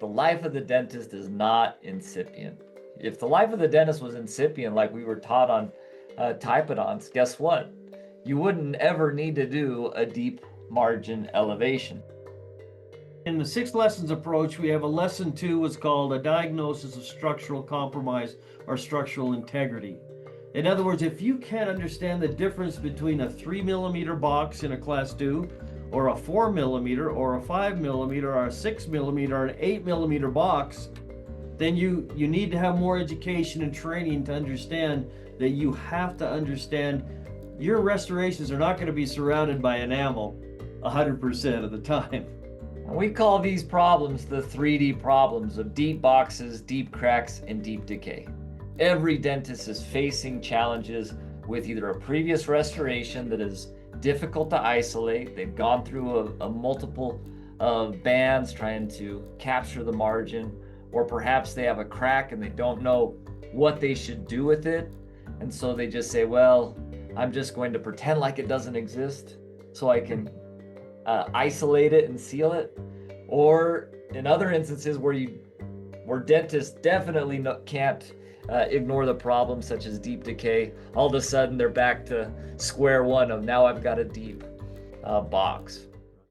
The life of the dentist is not incipient. If the life of the dentist was incipient, like we were taught on typodonts, guess what? You wouldn't ever need to do a deep margin elevation. In the 6 lessons approach, we have a lesson 2, what's called a diagnosis of structural compromise or structural integrity. In other words, if you can't understand the difference between a 3 millimeter box in a class 2 or a 4 millimeter or a 5 millimeter or a 6 millimeter or an 8 millimeter box, then you need to have more education and training to understand that you have to understand your restorations are not going to be surrounded by enamel 100% of the time. And we call these problems the 3D problems of deep boxes, deep cracks, and deep decay. Every dentist is facing challenges with either a previous restoration that is difficult to isolate. They've gone through a multiple bands trying to capture the margin, or perhaps they have a crack and they don't know what they should do with it. And so they just say, well, I'm just going to pretend like it doesn't exist so I can isolate it and seal it. Or in other instances where dentists definitely can't ignore the problem, such as deep decay, all of a sudden they're back to square one of now I've got a deep box.